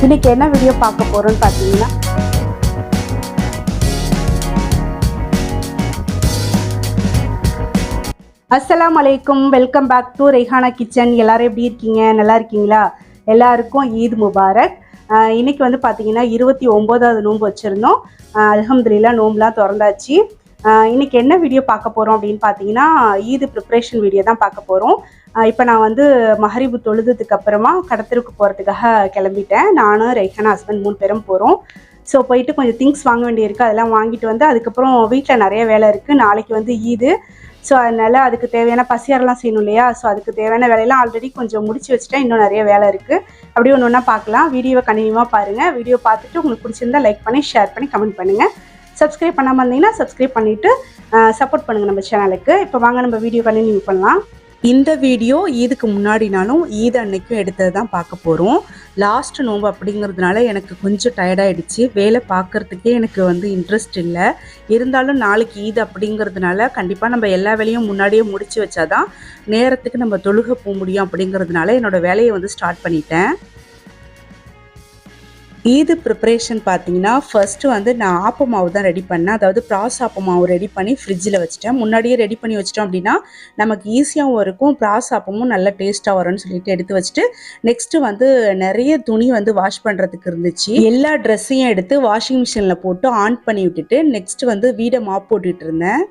இன்னைக்கு என்ன வீடியோ பார்க்க போறோம்னு பார்த்தீங்கன்னா, அஸ்ஸலாமு அலைக்கும். Welcome back to Rehana kitchen. எல்லாரும் எப்படி இருக்கீங்க? நல்லா இருக்கீங்களா? எல்லாருக்கும் ஈத் முபாரக். இன்னைக்கு வந்து பார்த்தீங்கன்னா 29வது நோன்பு வச்சுருந்தோம். அல்ஹம்துலில்லாஹ் நோம்புலாம் திறந்தாச்சு. இன்னைக்கு என்ன வீடியோ பார்க்க போகிறோம் அப்படின்னு பார்த்தீங்கன்னா, ஈது ப்ரிப்ரேஷன் வீடியோ தான் பார்க்க போகிறோம். இப்போ நான் வந்து மஹரிபு தொழுதுக்கு அப்புறமா கடத்தருக்கு போகிறதுக்காக கிளம்பிட்டேன். நானும் ரெஹானா ஹஸ்பண்ட் 3 பேரும் போகிறோம். ஸோ போயிட்டு கொஞ்சம் திங்ஸ் வாங்க வேண்டியிருக்கு, அதெல்லாம் வாங்கிட்டு வந்து அதுக்கப்புறம் வீட்டில் நிறைய வேலை இருக்குது. நாளைக்கு வந்து ஈது. ஸோ அதனால் அதுக்கு தேவையான பசியாரெலாம் செய்யணும் இல்லையா? ஸோ அதுக்கு தேவையான வேலையெல்லாம் ஆல்ரெடி கொஞ்சம் முடிச்சு வச்சுட்டேன். இன்னும் நிறைய வேலை இருக்குது. அப்படியே ஒன்று ஒன்றா பார்க்கலாம். வீடியோவை கண்டினியூவாக பாருங்கள். வீடியோ பார்த்துட்டு உங்களுக்கு பிடிச்சிருந்தா லைக் பண்ணி, ஷேர் பண்ணி, கமெண்ட் பண்ணுங்கள். சப்ஸ்கிரைப் பண்ணாமல் இருந்தீங்கன்னா சப்ஸ்கிரைப் பண்ணிவிட்டு சப்போர்ட் பண்ணுங்கள் நம்ம சேனலுக்கு. இப்போ வாங்க நம்ம வீடியோ கண்டினியூ பண்ணலாம். இந்த வீடியோ ஈதுக்கு முன்னாடினாலும் ஈத் அன்னைக்கும் எடுத்தது தான் பார்க்க போகிறோம். லாஸ்ட் நோம்பு அப்படிங்கிறதுனால எனக்கு கொஞ்சம் டயர்டாயிடுச்சு. வேலை பார்க்குறதுக்கே எனக்கு வந்து இன்ட்ரெஸ்ட் இல்லை. இருந்தாலும் நாளைக்கு ஈத் அப்படிங்கிறதுனால கண்டிப்பாக நம்ம எல்லா வேலையும் முன்னாடியே முடித்து வச்சாதான் நேரத்துக்கு நம்ம தொழுக போக முடியும். அப்படிங்கிறதுனால என்னோடய வேலையை வந்து ஸ்டார்ட் பண்ணிட்டேன். ஈது ப்ரிப்ரேஷன் பார்த்தீங்கன்னா, ஃபர்ஸ்ட்டு வந்து நான் ஆப்ப மாவு தான் ரெடி பண்ணேன். அதாவது ப்ராஸ் ஆப்ப மாவு ரெடி பண்ணி ஃப்ரிட்ஜில் வச்சுட்டேன். முன்னாடியே ரெடி பண்ணி வச்சிட்டோம் அப்படின்னா நமக்கு ஈஸியாகவும் இருக்கும், ப்ராஸ் ஆப்பமும் நல்ல டேஸ்ட்டாக வரும்னு சொல்லிட்டு எடுத்து வச்சுட்டு, நெக்ஸ்ட்டு வந்து நிறைய துணி வந்து வாஷ் பண்ணுறதுக்கு இருந்துச்சு. எல்லா ட்ரெஸ்ஸையும் எடுத்து வாஷிங் மிஷினில் போட்டு ஆன் பண்ணி விட்டுட்டு நெக்ஸ்ட்டு வந்து வீடை மாப் போட்டுட்டு இருந்தேன்.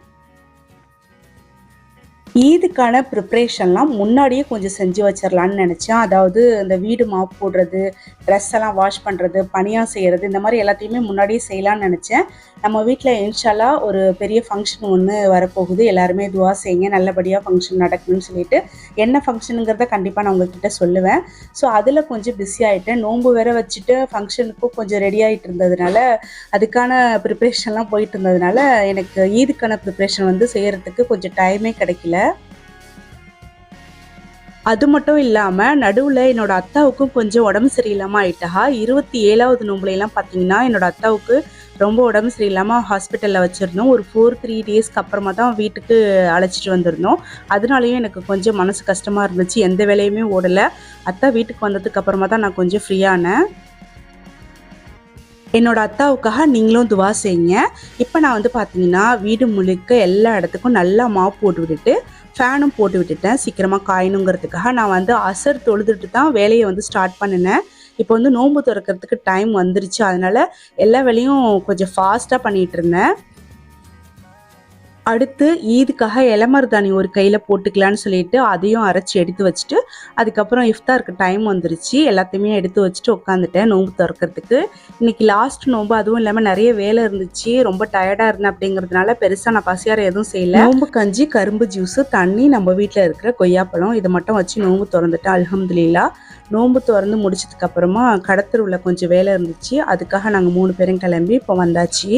ஈதுக்கான ப்ரிப்ரேஷன்லாம் முன்னாடியே கொஞ்சம் செஞ்சு வச்சிடலான்னு நினச்சேன். அதாவது இந்த வீடு மாப் போடுறது, ட்ரெஸ் எல்லாம் வாஷ் பண்ணுறது, பனியாக செய்கிறது, இந்த மாதிரி எல்லாத்தையுமே முன்னாடியே செய்யலான்னு நினச்சேன். நம்ம வீட்டில் இன்ஷால்லா ஒரு பெரிய ஃபங்க்ஷன் ஒன்று வரப்போகுது. எல்லாருமே துவா செய்யுங்க, நல்லபடியாக ஃபங்க்ஷன் நடக்கணும்னு சொல்லிட்டு. என்ன ஃபங்க்ஷனுங்கிறத கண்டிப்பாக நான் உங்கள்கிட்ட சொல்லுவேன். ஸோ அதில் கொஞ்சம் பிஸி ஆகிட்டேன். நோன்பு வேற வச்சுட்டு ஃபங்க்ஷனுக்கும் கொஞ்சம் ரெடி ஆகிட்டு இருந்ததுனால, அதுக்கான ப்ரிப்ரேஷன்லாம் போயிட்டு இருந்ததுனால எனக்கு ஈதுக்கான ப்ரிப்ரேஷன் வந்து செய்கிறதுக்கு கொஞ்சம் டைமே கிடைக்கல. அது மட்டும் இல்லாமல் நடுவில் என்னோடய அத்தாவுக்கும் கொஞ்சம் உடம்பு சரியில்லாமல் ஆயிட்டா. 27வது நோம்புலாம் பார்த்தீங்கன்னா என்னோடய அத்தாவுக்கு ரொம்ப உடம்பு சரியில்லாமல் ஹாஸ்பிட்டலில் வச்சுருந்தோம். ஒரு 3 டேஸ்க்கு அப்புறமா தான் வீட்டுக்கு அழைச்சிட்டு வந்திருந்தோம். அதனாலேயும் எனக்கு கொஞ்சம் மனசு கஷ்டமாக இருந்துச்சு. எந்த வேலையுமே ஓடலை. அத்தா வீட்டுக்கு வந்ததுக்கு அப்புறமா தான் நான் கொஞ்சம் ஃப்ரீயானேன். என்னோடய அத்தாவுக்காக நீங்களும் துவா செய்யுங்க. இப்போ நான் வந்து பார்த்தீங்கன்னா வீடு முழுக்க எல்லா இடத்துக்கும் நல்லா மாப் போட்டு விட்டுட்டு ஃபேனும் போட்டு விட்டுட்டேன். சீக்கிரமாக காயணுங்கிறதுக்காக நான் வந்து அசர் தொழுதுட்டு தான் வேலையை வந்து ஸ்டார்ட் பண்ணினேன். இப்போ வந்து நோன்பு திறக்கிறதுக்கு டைம் வந்துருச்சு. அதனால் எல்லா வேலையும் கொஞ்சம் ஃபாஸ்ட்டாக பண்ணிகிட்டு இருந்தேன். அடுத்து ஈதுக்காக இளமருதாணி ஒரு கையில் போட்டுக்கலான்னு சொல்லிட்டு அதையும் அரைச்சி எடுத்து வச்சுட்டு, அதுக்கப்புறம் இஃப்தாருக்கு டைம் வந்துருச்சு. எல்லாத்தையுமே எடுத்து வச்சுட்டு உட்காந்துட்டேன் நோன்பு திறக்கிறதுக்கு. இன்றைக்கி லாஸ்ட் நோன்பு, அதுவும் இல்லாமல் நிறைய வேலை இருந்துச்சு. ரொம்ப டயர்டாக இருந்தேன். அப்படிங்கிறதுனால பெருசாக நான் பசியார எதுவும் செய்யலை. நோன்பு கஞ்சி, கரும்பு ஜூஸு, தண்ணி, நம்ம வீட்டில் இருக்கிற கொய்யாப்பழம் இதை மட்டும் வச்சு நோன்பு திறந்துட்டேன். அல்ஹம்துலில்லாஹ். நோன்பு திறந்து முடிச்சதுக்கப்புறமா கடத்தருவில் கொஞ்சம் வேலை இருந்துச்சு. அதுக்காக நாங்கள் 3 பேரும் கிளம்பி இப்போ வந்தாச்சு.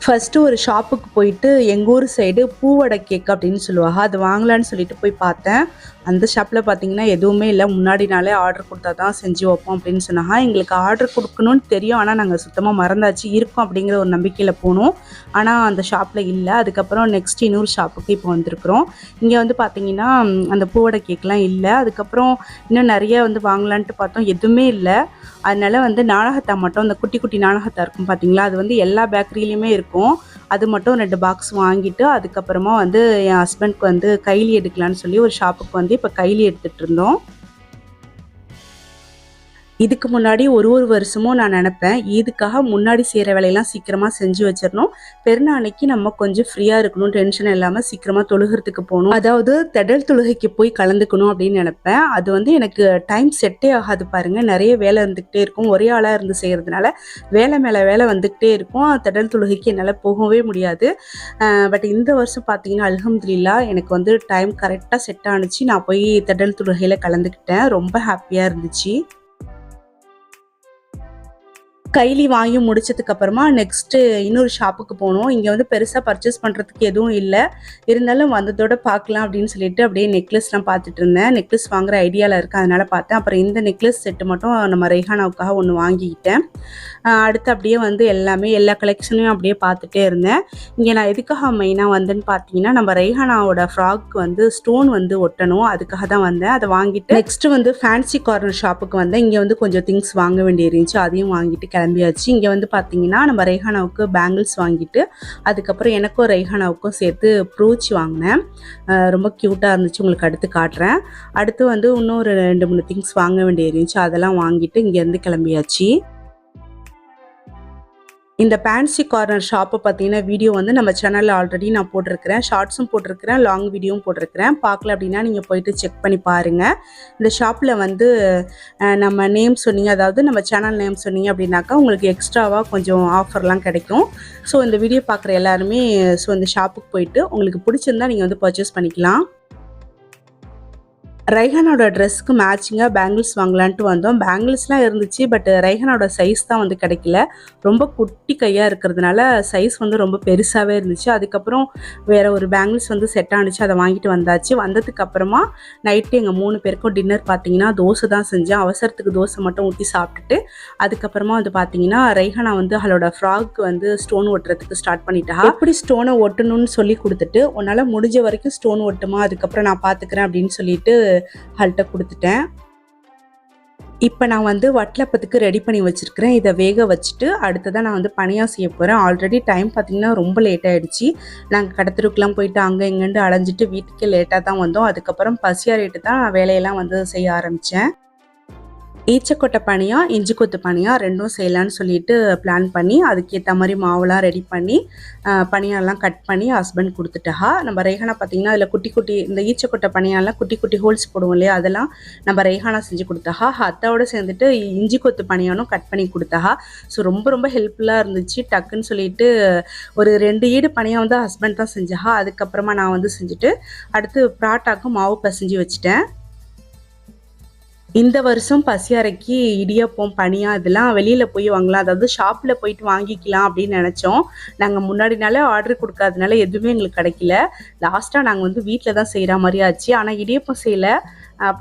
ஃபஸ்ட்டு ஒரு ஷாப்புக்கு போயிட்டு எங்கள் ஊர் சைடு பூவடை கேக் அப்படின்னு சொல்லுவாங்க, அது வாங்கலான்னு சொல்லிட்டு போய் பார்த்தேன். அந்த ஷாப்பில் பார்த்தீங்கன்னா எதுவுமே இல்லை. முன்னாடி நாளே ஆர்டர் கொடுத்தா தான் செஞ்சு வைப்போம் அப்படின்னு சொன்னாங்க. எங்களுக்கு ஆர்டர் கொடுக்கணும்னு தெரியும், ஆனால் நாங்கள் சுத்தமாக மறந்தாச்சு. இருக்கும் அப்படிங்கிற ஒரு நம்பிக்கையில் போனோம். ஆனால் அந்த ஷாப்பில் இல்லை. அதுக்கப்புறம் நெக்ஸ்ட் இன்னொரு ஷாப்புக்கு இப்போ வந்திருக்கிறோம். இங்கே வந்து பார்த்தீங்கன்னா அந்த பூவடை கேக்லாம் இல்லை. அதுக்கப்புறம் இன்னும் நிறைய வந்து வாங்கலான்ட்டு பார்த்தோம், எதுவுமே இல்லை. அதனால் வந்து நாணகத்தா மட்டும், அந்த குட்டி குட்டி நாணகத்தா இருக்கும் பார்த்தீங்களா, அது வந்து எல்லா பேக்கரியிலையுமே இருக்கும். அது மட்டும் 2 பாக்ஸ் வாங்கிட்டு அதுக்கப்புறமா வந்து என் ஹஸ்பண்ட்க்கு வந்து கைலி எடுக்கலான்னு சொல்லி ஒரு ஷாப்புக்கு வந்து இப்போ கைலி எடுத்துகிட்டு இருந்தோம். இதுக்கு முன்னாடி ஒரு வருஷமும் நான் நினப்பேன், இதுக்காக முன்னாடி செய்கிற வேலையெல்லாம் சீக்கிரமாக செஞ்சு வச்சிடணும், பெருநாளைக்கு நம்ம கொஞ்சம் ஃப்ரீயாக இருக்கணும், டென்ஷன் இல்லாமல் சீக்கிரமாக தொழுகிறதுக்கு போகணும், அதாவது திடல் தொழுகைக்கு போய் கலந்துக்கணும் அப்படின்னு நினப்பேன். அது வந்து எனக்கு டைம் செட்டே ஆகாது பாருங்கள். நிறைய வேலை இருந்துக்கிட்டே இருக்கும். ஒரே ஆளாக இருந்து செய்கிறதுனால வேலை மேலே வேலை வந்துக்கிட்டே இருக்கும். திடல் தொழுகைக்கு என்னால் போகவே முடியாது. பட் இந்த வருஷம் பார்த்தீங்கன்னா அல்ஹம்துலில்லாஹ் எனக்கு வந்து டைம் கரெக்டாக செட் ஆணுச்சு. நான் போய் திடல் தொழுகையில் கலந்துக்கிட்டேன். ரொம்ப ஹாப்பியாக இருந்துச்சு. கைலி வாங்கி முடிச்சதுக்கு அப்புறமா நெக்ஸ்ட்டு இன்னொரு ஷாப்புக்கு போனோம். இங்கே வந்து பெருசாக பர்ச்சேஸ் பண்ணுறதுக்கு எதுவும் இல்லை. இருந்தாலும் வந்ததோட பார்க்கலாம் அப்படின்னு சொல்லிட்டு அப்படியே நெக்லஸ்லாம் பார்த்துட்டு இருந்தேன். நெக்லஸ் வாங்குற ஐடியாவில் இருக்கேன், அதனால் பார்த்தேன். அப்புறம் இந்த நெக்லஸ் செட்டு மட்டும் நம்ம ரெய்ஹானாவுக்காக ஒன்று வாங்கிக்கிட்டேன். அடுத்து அப்படியே வந்து எல்லா கலெக்ஷனையும் அப்படியே பார்த்துட்டே இருந்தேன். இங்கே நான் எதுக்காக மெயினாக வந்தேன்னு பார்த்தீங்கன்னா, நம்ம ரெய்ஹானாவோட ஃப்ராக் வந்து ஸ்டோன் வந்து ஒட்டணும், அதுக்காக தான் வந்தேன். அதை வாங்கிட்டு நெக்ஸ்ட்டு வந்து ஃபேன்சி கார்னர் ஷாப்புக்கு வந்தேன். இங்கே வந்து கொஞ்சம் திங்ஸ் வாங்க வேண்டிய இருந்துச்சு, அதையும் வாங்கிட்டு கிளம்பியாச்சு. இங்கே வந்து பார்த்தீங்கன்னா நம்ம ரெய்ஹானாவுக்கு பேங்கிள்ஸ் வாங்கிட்டு அதுக்கப்புறம் எனக்கும் ரெய்ஹானாவுக்கும் சேர்த்து ப்ரூச் வாங்கினேன். ரொம்ப க்யூட்டாக இருந்துச்சு, உங்களுக்கு அடுத்து காட்டுறேன். அடுத்து வந்து இன்னும் ஒரு 2-3 திங்ஸ் வாங்க வேண்டிய இருந்துச்சு, அதெல்லாம் வாங்கிட்டு இங்கேருந்து கிளம்பியாச்சு. இந்த ஃபேன்சி கார்னர் ஷாப்பை பார்த்தீங்கன்னா வீடியோ வந்து நம்ம சேனலில் ஆல்ரெடி நான் போட்டிருக்கிறேன், ஷார்ட்ஸும் போட்டிருக்கிறேன், லாங் வீடியோவும் போட்டிருக்கிறேன். பார்க்கல அப்படின்னா நீங்கள் போயிட்டு செக் பண்ணி பாருங்கள். இந்த ஷாப்பில் வந்து நம்ம நேம் சொன்னீங்க, அதாவது நம்ம சேனல் நேம் சொன்னீங்க அப்படின்னாக்கா உங்களுக்கு எக்ஸ்ட்ராவாக கொஞ்சம் ஆஃபர்லாம் கிடைக்கும். ஸோ இந்த வீடியோ பார்க்குற எல்லாருமே இந்த ஷாப்புக்கு போயிட்டு உங்களுக்கு பிடிச்சிருந்தா நீங்கள் வந்து பர்ச்சேஸ் பண்ணிக்கலாம். ரெய்ஹானோட ட்ரெஸ்க்கு மேட்சிங்காக பேங்கிள்ஸ் வாங்கலான்ட்டு வந்தோம். பேங்கிள்ஸ்லாம் இருந்துச்சு, பட் ரெய்ஹானோட சைஸ் தான் வந்து கிடைக்கல. ரொம்ப குட்டி கையாக இருக்கிறதுனால சைஸ் வந்து ரொம்ப பெருசாகவே இருந்துச்சு. அதுக்கப்புறம் வேறு ஒரு பேங்கிள்ஸ் வந்து செட் ஆனிச்சு, அதை வாங்கிட்டு வந்தாச்சு. வந்ததுக்கப்புறமா நைட்டு எங்கள் 3 பேருக்கும் டின்னர் பார்த்தீங்கன்னா தோசை தான் செஞ்சேன். அவசரத்துக்கு தோசை மட்டும் ஊற்றி சாப்பிட்டுட்டு அதுக்கப்புறமா வந்து பார்த்தீங்கன்னா ரெய்ஹானா வந்து அவளோட ஃப்ராக் வந்து ஸ்டோன் ஒட்டுறதுக்கு ஸ்டார்ட் பண்ணிட்டா. எப்படி ஸ்டோனை ஒட்டணும்னு சொல்லி கொடுத்துட்டு, உன்னால் முடிஞ்ச வரைக்கும் ஸ்டோன் ஒட்டுமா, அதுக்கப்புறம் நான் பார்த்துக்கிறேன் அப்படின்னு சொல்லிட்டு அவள்கிட்ட கொடுத்துட்டேன். இப்போ நான் வந்து வட்டலப்பத்துக்கு ரெடி பண்ணி வச்சுருக்கிறேன். இதை வேக வச்சுட்டு அடுத்ததான் நான் வந்து பணியாக செய்ய போகிறேன். ஆல்ரெடி டைம் பார்த்திங்கன்னா ரொம்ப லேட் ஆகிடுச்சு. நாங்கள் கடத்தருக்குலாம் போயிட்டு அங்கே இங்கேண்டு அலைஞ்சிட்டு வீட்டுக்கு லேட்டாக தான் வந்தோம். அதுக்கப்புறம் பசியாறிட்டு தான் நான் வேலையெல்லாம் வந்து செய்ய ஆரம்பித்தேன். ஈச்சக்கொட்டை பனியா இஞ்சி கொத்து பனியா ரெண்டும் செய்யலான்னு சொல்லிட்டு பிளான் பண்ணி அதுக்கேற்ற மாதிரி மாவுலாம் ரெடி பண்ணி பனியாலாம் கட் பண்ணி ஹஸ்பண்ட் கொடுத்துட்டா. நம்ம ரெய்ஹானா பார்த்திங்கன்னா அதில் குட்டி குட்டி இந்த ஈச்சக்கொட்டை பனியாலாம் குட்டி குட்டி ஹோல்ஸ் போடுவோம் இல்லையா, அதெல்லாம் நம்ம ரெய்ஹானா செஞ்சு கொடுத்தா. அத்தோடு சேர்ந்துட்டு இஞ்சி கொத்து பனியானும் கட் பண்ணி கொடுத்தா. ஸோ ரொம்ப ரொம்ப ஹெல்ப்ஃபுல்லாக இருந்துச்சு. டக்குன்னு சொல்லிட்டு ஒரு 2 ஈடு பனியாக வந்து ஹஸ்பண்ட் தான் செஞ்சா. அதுக்கப்புறமா நான் வந்து செஞ்சுட்டு அடுத்து பராட்டாக்கும் மாவு பசைஞ்சு வச்சுட்டேன். இந்த வருஷம் பசியாரைக்கு இடியாப்பம் பனியா இதெல்லாம் வெளியில் போய் வாங்கலாம், அதாவது ஷாப்பில் போயிட்டு வாங்கிக்கலாம் அப்படின்னு நினச்சோம். நாங்கள் முன்னாடினாலே ஆர்டர் கொடுக்காதனால எதுவுமே எங்களுக்கு கிடைக்கல. லாஸ்ட்டாக நாங்கள் வந்து வீட்டில் தான் செய்கிற மாதிரி ஆச்சு. ஆனால் இடியப்பம் செய்யலை,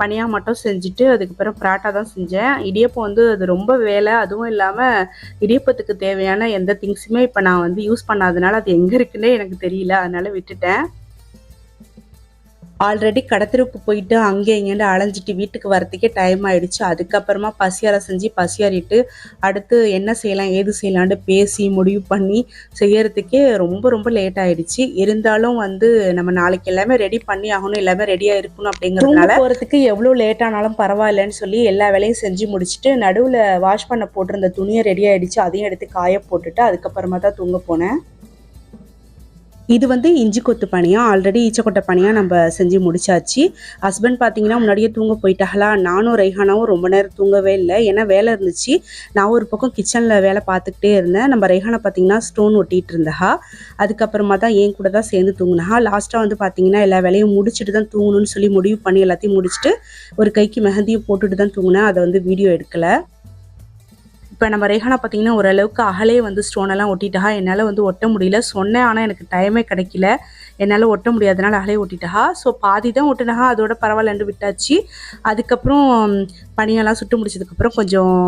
பனியாக மட்டும் செஞ்சுட்டு அதுக்கப்புறம் பராட்டா தான் செஞ்சேன். இடியப்பம் வந்து அது ரொம்ப வேலை. அதுவும் இல்லாமல் இடியப்பத்துக்கு தேவையான எந்த திங்ஸுமே இப்போ நான் வந்து யூஸ் பண்ணாதனால அது எங்கே இருக்குன்னே எனக்கு தெரியல, அதனால் விட்டுட்டேன். ஆல்ரெடி கடத்தருக்கு போயிட்டு அங்கே இங்கேண்டு அலைஞ்சிட்டு வீட்டுக்கு வரத்துக்கே டைம் ஆகிடுச்சு. அதுக்கப்புறமா பசியாரை செஞ்சு பசியாறிட்டு அடுத்து என்ன செய்யலாம் ஏது செய்யலான்னு பேசி முடிவு பண்ணி செய்யறதுக்கே ரொம்ப ரொம்ப லேட் ஆகிடுச்சு. இருந்தாலும் வந்து நம்ம நாளைக்கு எல்லாமே ரெடி பண்ணி ஆகணும், எல்லாமே ரெடியாக இருக்கணும் அப்படிங்கிறதுனால போகிறதுக்கு எவ்வளோ லேட் ஆனாலும் பரவாயில்லன்னு சொல்லி எல்லா வேலையும் செஞ்சு முடிச்சுட்டு நடுவில் வாஷ் பண்ண போட்டிருந்த துணியை ரெடி ஆகிடுச்சு. அதையும் எடுத்து காய போட்டுட்டு அதுக்கப்புறமா தான் தூங்க போனேன். இது வந்து இஞ்சி கொத்து பனியா, ஆல்ரெடி ஈச்சக்கொட்டை பனியா நம்ம செஞ்சு முடிச்சாச்சு. ஹஸ்பண்ட் பார்த்தீங்கன்னா முன்னாடியே தூங்க போயிட்டாங்களா. நானும் ரெய்ஹானாவும் ரொம்ப நேரம் தூங்கவே இல்லை, ஏன்னா வேலை இருந்துச்சு. நான் ஒரு பக்கம் கிச்சனில் வேலை பார்த்துக்கிட்டே இருந்தேன். நம்ம ரெய்ஹானா பார்த்தீங்கன்னா ஸ்டோன் ஒட்டிகிட்டு இருந்தா. அதுக்கப்புறமா தான் என் கூட தான் சேர்ந்து தூங்கினா. லாஸ்ட்டாக வந்து பார்த்தீங்கன்னா எல்லா வேலையும் முடிச்சுட்டு தான் தூங்கணும்னு சொல்லி முடிவு பண்ணி எல்லாத்தையும் முடிச்சுட்டு ஒரு கைக்கு மெஹந்தியும் போட்டுட்டு தான் தூங்கினேன். அதை வந்து வீடியோ எடுக்கலை. இப்போ நம்ம ரெய்ஹானா பார்த்தீங்கன்னா ஓரளவுக்கு அகலே வந்து ஸ்டோனெல்லாம் ஒட்டிட்டா. என்னால் வந்து ஒட்ட முடியல, சொன்னேன் ஆனால் எனக்கு டைமே கிடைக்கல, என்னால் ஒட்ட முடியாதனால அகலே ஒட்டிட்டா. ஸோ பாதி தான் ஒட்டினா, அதோட பரவாயில்லன்னு விட்டாச்சு. அதுக்கப்புறம் பனியெல்லாம் சுட்டு முடிச்சதுக்கப்புறம் கொஞ்சம்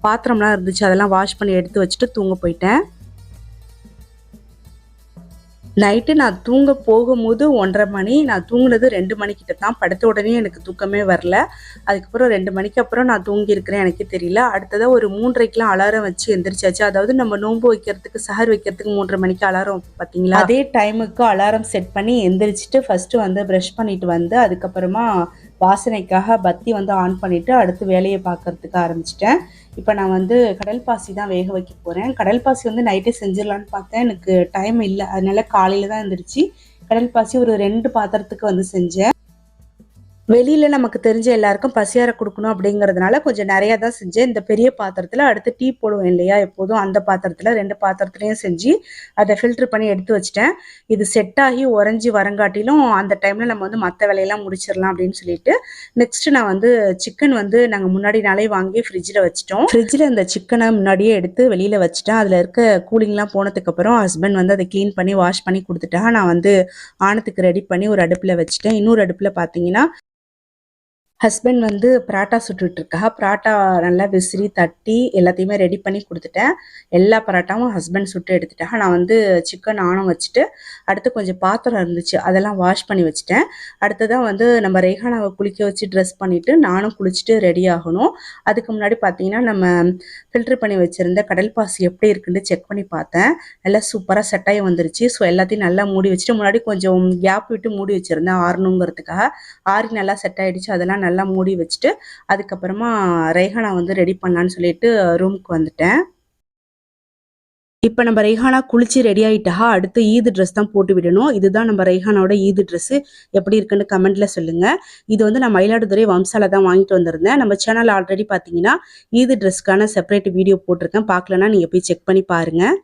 பாத்திரம்லாம் இருந்துச்சு, அதெல்லாம் வாஷ் பண்ணி எடுத்து வச்சுட்டு தூங்க போயிட்டேன். நைட்டு நான் தூங்க போகும்போது 1:30 மணி, நான் தூங்குனது 2 மணிக்கிட்ட தான். படுத்த உடனே எனக்கு தூக்கமே வரல. அதுக்கப்புறம் 2 மணிக்கு அப்புறம் நான் தூங்கியிருக்கிறேன், எனக்கே தெரியல. அடுத்ததாக ஒரு 3:30க்கெலாம் அலாரம் வச்சு எந்திரிச்சாச்சு. அதாவது நம்ம நோன்பு வைக்கிறதுக்கு சஹர் வைக்கிறதுக்கு 3:30 மணிக்கு அலாரம் பார்த்தீங்களா, அதே டைமுக்கு அலாரம் செட் பண்ணி எந்திரிச்சிட்டு ஃபஸ்ட்டு வந்து ப்ரஷ் பண்ணிட்டு வந்து அதுக்கப்புறமா வாசனைக்காக பத்தி வந்து ஆன் பண்ணிவிட்டு அடுத்து வேலையை பார்க்குறதுக்கு ஆரம்பிச்சிட்டேன். இப்போ நான் வந்து கடல் பாசி தான் வேக வைக்க போகிறேன். கடல் பாசி வந்து நைட்டே செஞ்சிடலான்னு பார்த்தேன், எனக்கு டைம் இல்லை, அதனால காலையில் தான் எழுந்திரிச்சு கடல் பாசி ஒரு 2 பாத்திரத்துக்கு வந்து செஞ்சேன். வெளியில் நமக்கு தெரிஞ்ச எல்லாருக்கும் பசியார கொடுக்கணும் அப்படிங்கிறதுனால கொஞ்சம் நிறையா தான் செஞ்சேன். இந்த பெரிய பாத்திரத்தில் அடுத்து டீ போடுவோம் இல்லையா எப்போதும், அந்த பாத்திரத்தில் 2 பாத்திரத்துலையும் செஞ்சு அதை ஃபில்ட்ரு பண்ணி எடுத்து வச்சிட்டேன். இது செட் ஆகி உறைஞ்சி வரங்காட்டிலும் அந்த டைமில் நம்ம வந்து மற்ற வேலையெல்லாம் முடிச்சிடலாம் அப்படின்னு சொல்லிட்டு நெக்ஸ்ட்டு நான் வந்து சிக்கன் வந்து நாங்கள் முன்னாடி நாளே வாங்கி ஃப்ரிட்ஜில் வச்சிட்டோம். ஃப்ரிட்ஜில் இந்த சிக்கனை முன்னாடியே எடுத்து வெளியில் வச்சுட்டேன். அதில் இருக்க கூலிங்லாம் போனதுக்கப்புறம் ஹஸ்பண்ட் வந்து அதை க்ளீன் பண்ணி வாஷ் பண்ணி கொடுத்துட்டாங்க. நான் வந்து ஆணத்துக்கு ரெடி பண்ணி ஒரு அடுப்பில் வச்சுட்டேன். இன்னொரு அடுப்பில் பார்த்தீங்கன்னா ஹஸ்பண்ட் வந்து பராட்டா சுட்டுட்டு இருக்கா. பராட்டா நல்லா விசிறி தட்டி எல்லாத்தையுமே ரெடி பண்ணி கொடுத்துட்டேன். எல்லா பராட்டாவும் ஹஸ்பண்ட் சுட்டு எடுத்துட்டாங்க. நான் வந்து சிக்கன் ஆணம் வச்சுட்டு அடுத்து கொஞ்சம் பாத்திரம் இருந்துச்சு அதெல்லாம் வாஷ் பண்ணி வச்சுட்டேன். அடுத்ததான் வந்து நம்ம ரெய்ஹானாவை குளிக்க வச்சு ட்ரெஸ் பண்ணிவிட்டு நானும் குளிச்சுட்டு ரெடி ஆகணும். அதுக்கு முன்னாடி பார்த்தீங்கன்னா நம்ம ஃபில்ட்ரு பண்ணி வச்சுருந்த கடல் பாசி எப்படி இருக்குன்னு செக் பண்ணி பார்த்தேன். நல்லா சூப்பராக செட்டாகி வந்துருச்சு. ஸோ எல்லாத்தையும் நல்லா மூடி வச்சுட்டு முன்னாடி கொஞ்சம் கேப் விட்டு மூடி வச்சுருந்தேன் ஆறணுங்கிறதுக்காக. ஆறி நல்லா செட் ஆகிடுச்சு. அதெல்லாம் நல்லா மூடி வச்சுட்டு அதுக்கப்புறமா ரெய்ஹானா வந்து ரெடி பண்ணலான்னு சொல்லிட்டு ரூமுக்கு வந்துட்டேன். இப்போ நம்ம ரெய்ஹானா குளிச்சு ரெடி ஆகிட்டா. அடுத்து ஈது ட்ரெஸ் தான் போட்டு விடணும். இதுதான் நம்ம ரெய்ஹானாவோட ஈது ட்ரெஸ்ஸு. எப்படி இருக்குன்னு கமெண்ட்டில் சொல்லுங்கள். இது வந்து நான் மயிலாடுதுறை வம்சால தான் வாங்கிட்டு வந்திருந்தேன். நம்ம சேனல் ஆல்ரெடி பார்த்தீங்கன்னா ஈது ட்ரெஸ்க்கான செப்பரேட் வீடியோ போட்டிருக்கேன். பார்க்கலன்னா நீங்கள் போய் செக் பண்ணி பாருங்கள்.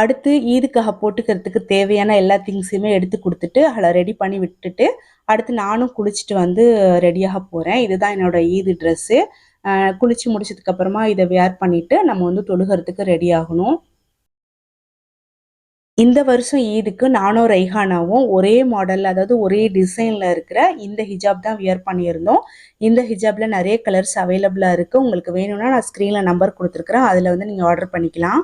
அடுத்து ஈதுக்காக போட்டுக்கிறதுக்கு தேவையான எல்லா திங்ஸுமே எடுத்து கொடுத்துட்டு அதில் ரெடி பண்ணி விட்டுட்டு அடுத்து நானும் குளிச்சுட்டு வந்து ரெடியாக போகிறேன். இதுதான் என்னோட ஈது ட்ரெஸ்ஸு. குளிச்சு முடிச்சதுக்கப்புறமா இதை வேர் பண்ணிவிட்டு நம்ம வந்து தொழுகிறதுக்கு ரெடி ஆகணும். இந்த வருஷம் ஈதுக்கு நானும் ரெய்ஹானாவும் ஒரே மாடல், அதாவது ஒரே டிசைனில் இருக்கிற இந்த ஹிஜாப் தான் வியர் பண்ணியிருந்தோம். இந்த ஹிஜாபில் நிறைய கலர்ஸ் அவைலபிளாக இருக்குது. உங்களுக்கு வேணும்னா நான் ஸ்க்ரீனில் நம்பர் கொடுத்துருக்குறேன். அதில் வந்து நீங்கள் ஆர்டர் பண்ணிக்கலாம்.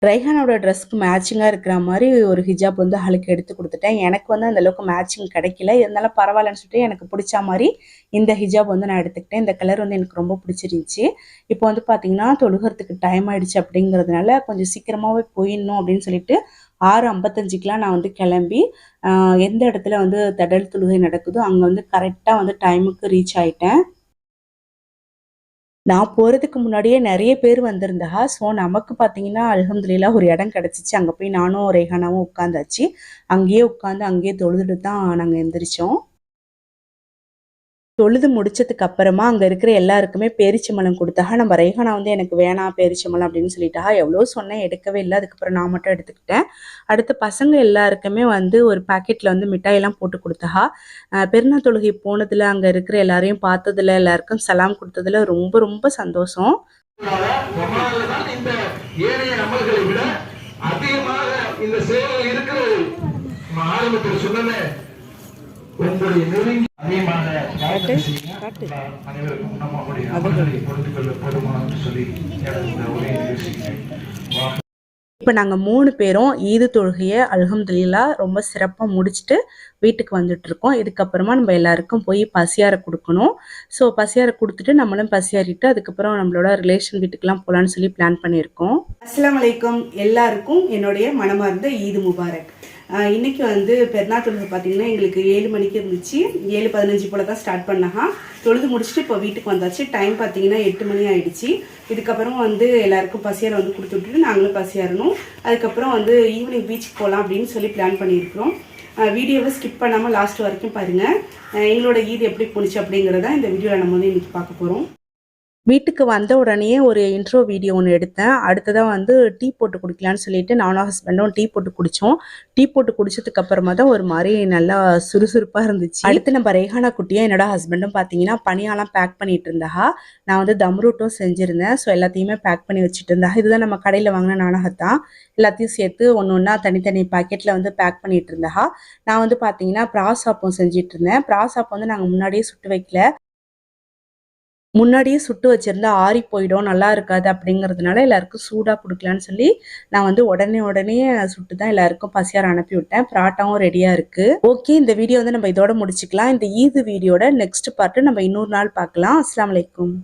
ரெய்ஹானோட ட்ரெஸ்க்கு மேட்சிங்காக இருக்கிற மாதிரி ஒரு ஹிஜாப் வந்து அவளுக்கு எடுத்து கொடுத்துட்டேன். எனக்கு வந்து அந்தளவுக்கு மேட்சிங் கிடைக்கல. இருந்தாலும் பரவாயில்லன்னு சொல்லிட்டு எனக்கு பிடிச்ச மாதிரி இந்த ஹிஜாப் வந்து நான் எடுத்துக்கிட்டேன். இந்த கலர் வந்து எனக்கு ரொம்ப பிடிச்சிருந்துச்சி. இப்போ வந்து பார்த்திங்கன்னா தொழுகிறதுக்கு டைம் ஆகிடுச்சு அப்படிங்கிறதுனால கொஞ்சம் சீக்கிரமாகவே போயிடணும் அப்படின்னு சொல்லிட்டு 6:55க்கெலாம் நான் வந்து கிளம்பி எந்த இடத்துல வந்து தடல் தொழுகை நடக்குதோ அங்கே வந்து கரெக்டாக வந்து டைமுக்கு ரீச் ஆகிட்டேன். நான் போகிறதுக்கு முன்னாடியே நிறைய பேர் வந்திருந்தா. ஸோ நமக்கு பார்த்தீங்கன்னா அல்ஹம்துலில்லாஹ் ஒரு இடம் கிடச்சிச்சு. அங்கே போய் நானும் ரெய்ஹானாவும் உட்காந்தாச்சு. அங்கேயே உட்காந்து அங்கேயே தொழுதுட்டு தான் நாங்கள் எந்திரிச்சோம். தொழுது முடிச்சதுக்கு அப்புறமா அங்கே இருக்கிற எல்லாருக்குமே பேரிச்சம்பழம் கொடுத்தாக. நம்ம ரெய்ஹானா வந்து எனக்கு வேணாம் பேரிச்சம்பழம் அப்படின்னு சொல்லிட்டா. எவ்வளோ சொன்னேன் எடுக்கவே இல்லை. அதுக்கப்புறம் நான் மட்டும் எடுத்துக்கிட்டேன். அடுத்து பசங்க எல்லாருக்குமே வந்து ஒரு பாக்கெட்டில் வந்து மிட்டாயெல்லாம் போட்டு கொடுத்தா. பெருநாள் தொழுகை போனதில் அங்கே இருக்கிற எல்லாரையும் பார்த்ததில் எல்லாருக்கும் சலாம் கொடுத்ததில் ரொம்ப ரொம்ப சந்தோஷம். உங்களுடைய நெருங்கி அதிகமாக அனைவருக்கும் நம்முடைய அமல்களை பொறுத்து கொள்ள போதுமானு சொல்லி இப்போ நாங்கள் 3 பேரும் ஈது தொழுகையை அல்ஹம்துலில்லாஹ் ரொம்ப சிறப்பாக முடிச்சுட்டு வீட்டுக்கு வந்துட்டுருக்கோம். இதுக்கப்புறமா நம்ம எல்லாருக்கும் போய் பசியார கொடுக்கணும். ஸோ பசியார கொடுத்துட்டு நம்மளும் பசியாரிட்டு அதுக்கப்புறம் நம்மளோட ரிலேஷன் வீட்டுக்கெலாம் போகலான்னு சொல்லி பிளான் பண்ணியிருக்கோம். அஸ்ஸலாமு அலைக்கும். எல்லாருக்கும் என்னுடைய மனமார்ந்த ஈது முபாரக். இன்றைக்கி வந்து பெருநாள் தொழுகை பார்த்திங்கன்னா எங்களுக்கு 7 மணிக்கு இருந்துச்சு. 7:15 போல் தான் ஸ்டார்ட் பண்ணாங்க. தொழுது முடிச்சுட்டு இப்போ வீட்டுக்கு வந்தாச்சு. டைம் பார்த்திங்கன்னா 8 மணி ஆகிடுச்சு. இதுக்கப்புறம் வந்து எல்லாருக்கும் பசியாரை வந்து கொடுத்து விட்டுட்டு நாங்களும் பசியாரணும். அதுக்கப்புறம் வந்து ஈவினிங் பீச்சுக்கு போகலாம் அப்படின்னு சொல்லி பிளான் பண்ணியிருக்கிறோம். வீடியோவை ஸ்கிப் பண்ணாமல் லாஸ்ட் வரைக்கும் பாருங்கள். எங்களோட ஈது எப்படி போணுச்சு அப்படிங்கிறத இந்த வீடியோவில் நம்ம வந்து இன்றைக்கி பார்க்க போகிறோம். வீட்டுக்கு வந்த உடனே ஒரு இன்ட்ரோ வீடியோ ஒன்று எடுத்தேன். அடுத்ததாக வந்து டீ போட்டு குடிக்கலான்னு சொல்லிட்டு நானும் ஹஸ்பண்டும் டீ போட்டு குடித்தோம். டீ போட்டு குடிச்சதுக்கு அப்புறமா தான் ஒரு மாதிரி நல்லா சுறுசுறுப்பாக இருந்துச்சு. அடுத்து நம்ம ரெய்ஹானா குட்டியும் என்னோட ஹஸ்பண்டும் பார்த்தீங்கன்னா பனியாலாம் பேக் பண்ணிட்டு இருந்தா. நான் வந்து தம்ரூட்டும் செஞ்சுருந்தேன். ஸோ எல்லாத்தையுமே பேக் பண்ணி வச்சுட்டு இருந்தா. இதுதான் நம்ம கடையில் வாங்கின நாணகத்தான். எல்லாத்தையும் சேர்த்து ஒன்று ஒன்றா தனித்தனி பாக்கெட்டில் வந்து பேக் பண்ணிட்டு இருந்தா. நான் வந்து பார்த்தீங்கன்னா பிராசாப்பம் செஞ்சிட்டு இருந்தேன். பிராசாப்பம் வந்து நாங்கள் முன்னாடியே சுட்டு வைக்கல. முன்னாடியே சுட்டு வச்சிருந்தா ஆறி போயிடும், நல்லா இருக்காது அப்படிங்கிறதுனால எல்லாருக்கும் சூடாக கொடுக்கலான்னு சொல்லி நான் வந்து உடனே சுட்டு தான் எல்லாருக்கும் பசியார அனுப்பி விட்டேன். பராட்டாவும் ரெடியாக இருக்குது. ஓகே, இந்த வீடியோ வந்து நம்ம இதோட முடிச்சுக்கலாம். இந்த ஈது வீடியோட நெக்ஸ்ட் பார்ட்டு நம்ம இன்னொரு நாள் பார்க்கலாம். அஸ்ஸலாமு அலைக்கும்.